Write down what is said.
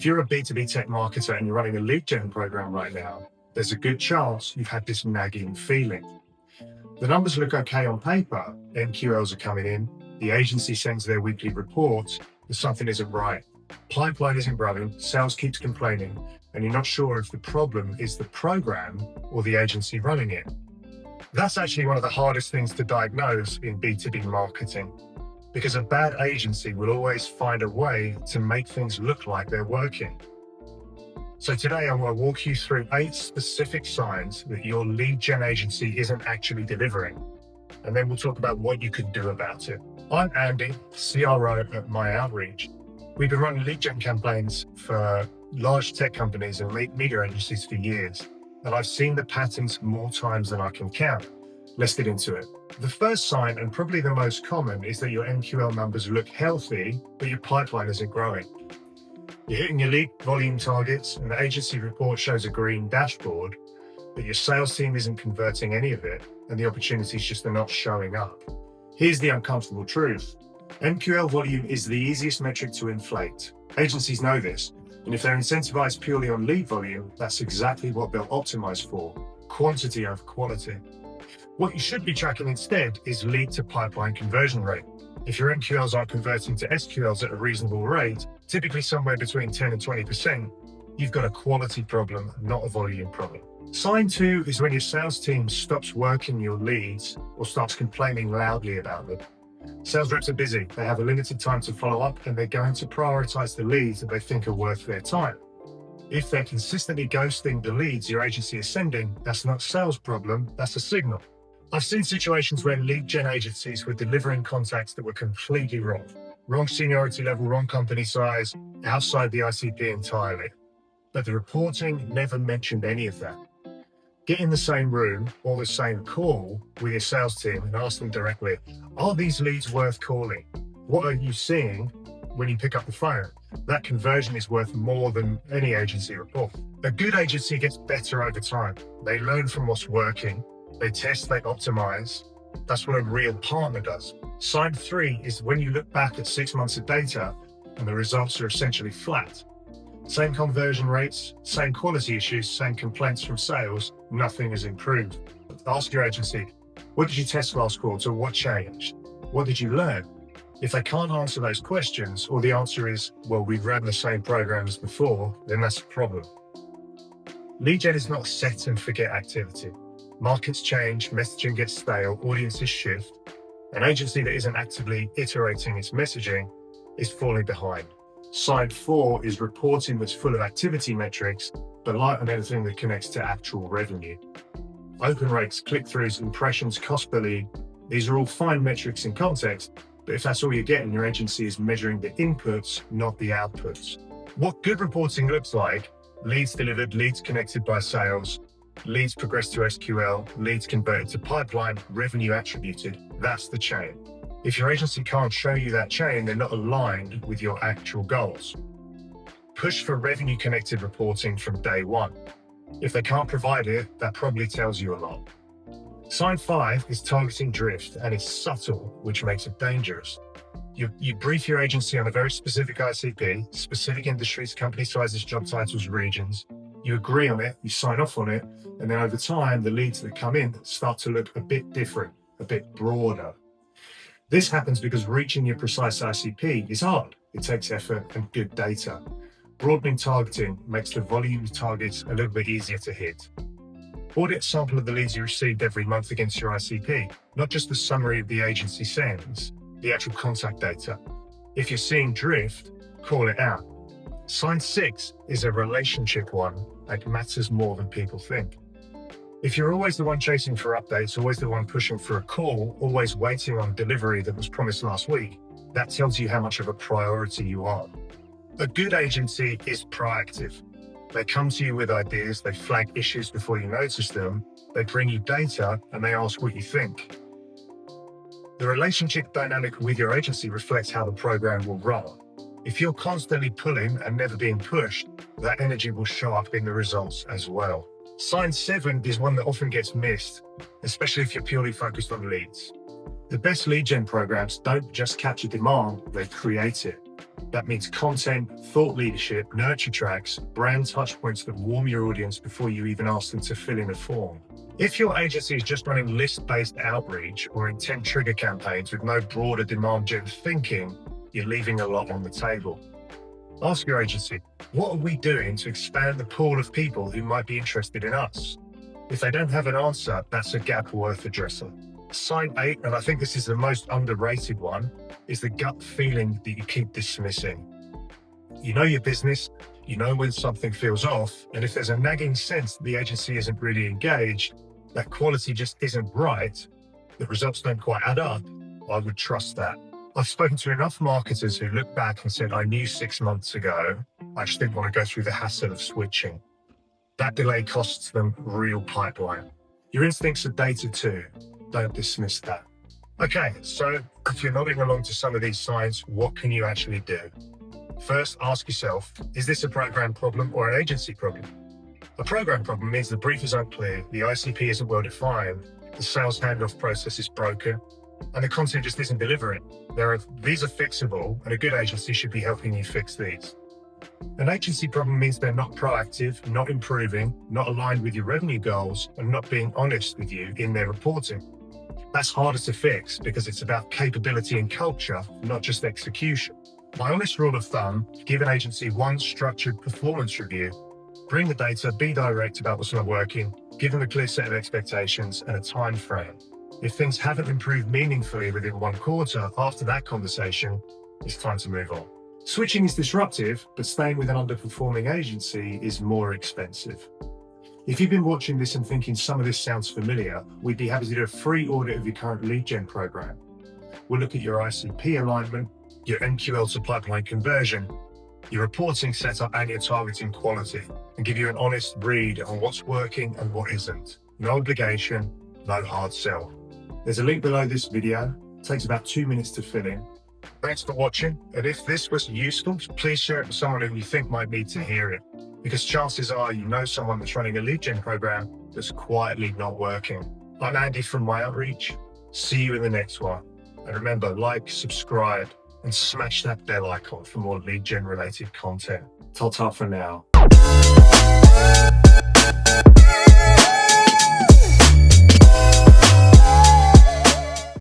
If you're a B2B tech marketer and you're running a lead gen program right now, there's a good chance you've had this nagging feeling. The numbers look okay on paper, MQLs are coming in, the agency sends their weekly reports, but something isn't right. Pipeline isn't running, sales keeps complaining, and you're not sure if the problem is the program or the agency running it. That's actually one of the hardest things to diagnose in B2B marketing, because a bad agency will always find a way to make things look like they're working. So today I want to walk you through 8 specific signs that your lead gen agency isn't actually delivering, and then we'll talk about what you can do about it. I'm Andy, CRO at MyOutreach. We've been running lead gen campaigns for large tech companies and media agencies for years, and I've seen the patterns more times than I can count. Let's get into it. The first sign, and probably the most common, is that your MQL numbers look healthy, but your pipeline isn't growing. You're hitting your lead volume targets, and the agency report shows a green dashboard, but your sales team isn't converting any of it, and the opportunities just are not showing up. Here's the uncomfortable truth. MQL volume is the easiest metric to inflate. Agencies know this, and if they're incentivized purely on lead volume, that's exactly what they'll optimize for, quantity over quality. What you should be tracking instead is lead to pipeline conversion rate. If your MQLs aren't converting to SQLs at a reasonable rate, typically somewhere between 10 and 20%, you've got a quality problem, not a volume problem. Sign 2 is when your sales team stops working your leads or starts complaining loudly about them. Sales reps are busy, they have a limited time to follow up, and they're going to prioritize the leads that they think are worth their time. If they're consistently ghosting the leads your agency is sending, that's not a sales problem, that's a signal. I've seen situations where lead gen agencies were delivering contacts that were completely wrong. Wrong seniority level, wrong company size, outside the ICP entirely. But the reporting never mentioned any of that. Get in the same room or the same call with your sales team and ask them directly, are these leads worth calling? What are you seeing when you pick up the phone? That conversion is worth more than any agency report. A good agency gets better over time. They learn from what's working. They test, they optimize. That's what a real partner does. Sign 3 is when you look back at 6 months of data and the results are essentially flat. Same conversion rates, same quality issues, same complaints from sales, nothing has improved. Ask your agency, what did you test last quarter? What changed? What did you learn? If they can't answer those questions, or the answer is, well, we've ran the same program as before, then that's a problem. Lead gen is not a set and forget activity. Markets change, messaging gets stale, audiences shift. An agency that isn't actively iterating its messaging is falling behind. Sign 4 is reporting that's full of activity metrics, but light on anything that connects to actual revenue. Open rates, click-throughs, impressions, cost per lead, these are all fine metrics in context, but if that's all you're getting, your agency is measuring the inputs, not the outputs. What good reporting looks like: leads delivered, leads connected by sales, leads progressed to SQL, leads converted to pipeline, revenue attributed. That's the chain. If your agency can't show you that chain, they're not aligned with your actual goals. Push for revenue connected reporting from day one. If they can't provide it, that probably tells you a lot. Sign 5 is targeting drift, and it's subtle, which makes it dangerous. You brief your agency on a very specific ICP, specific industries, company sizes, job titles, regions. You agree on it, you sign off on it, and then over time, the leads that come in start to look a bit different, a bit broader. This happens because reaching your precise ICP is hard. It takes effort and good data. Broadening targeting makes the volume targets a little bit easier to hit. Audit a sample of the leads you received every month against your ICP, not just the summary the agency sends, the actual contact data. If you're seeing drift, call it out. Sign 6 is a relationship one that matters more than people think. If you're always the one chasing for updates, always the one pushing for a call, always waiting on delivery that was promised last week, that tells you how much of a priority you are. A good agency is proactive. They come to you with ideas, they flag issues before you notice them, they bring you data, and they ask what you think. The relationship dynamic with your agency reflects how the program will run. If you're constantly pulling and never being pushed, that energy will show up in the results as well. Sign 7 is one that often gets missed, especially if you're purely focused on leads. The best lead gen programs don't just capture demand, they create it. That means content, thought leadership, nurture tracks, brand touchpoints that warm your audience before you even ask them to fill in a form. If your agency is just running list-based outreach or intent trigger campaigns with no broader demand-gen thinking, you're leaving a lot on the table. Ask your agency, what are we doing to expand the pool of people who might be interested in us? If they don't have an answer, that's a gap worth addressing. Sign 8, and I think this is the most underrated one, is the gut feeling that you keep dismissing. You know your business, you know when something feels off, and if there's a nagging sense that the agency isn't really engaged, that quality just isn't right, the results don't quite add up, I would trust that. I've spoken to enough marketers who look back and said, I knew 6 months ago, I just didn't want to go through the hassle of switching. That delay costs them real pipeline. Your instincts are data too. Don't dismiss that. Okay, so if you're nodding along to some of these signs, what can you actually do? First, ask yourself, is this a program problem or an agency problem? A program problem means the brief is unclear, the ICP isn't well defined, the sales handoff process is broken, and the content just isn't delivering. These are fixable, and a good agency should be helping you fix these. An agency problem means they're not proactive, not improving, not aligned with your revenue goals, and not being honest with you in their reporting. That's harder to fix because it's about capability and culture, not just execution. My honest rule of thumb, give an agency one structured performance review. Bring the data, be direct about what's not working, give them a clear set of expectations and a time frame. If things haven't improved meaningfully within 1 quarter after that conversation, it's time to move on. Switching is disruptive, but staying with an underperforming agency is more expensive. If you've been watching this and thinking some of this sounds familiar, we'd be happy to do a free audit of your current lead gen program. We'll look at your ICP alignment, your MQL to pipeline conversion, your reporting setup and your targeting quality, and give you an honest read on what's working and what isn't. No obligation, no hard sell. There's a link below this video. It takes about 2 minutes to fill in. Thanks for watching, and if this was useful, please share it with someone who you think might need to hear it, because chances are you know someone that's running a lead gen program that's quietly not working. I'm Andy from MyOutreach. See you in the next one. And remember, like, subscribe, and smash that bell icon for more lead gen related content. Ta-ta for now.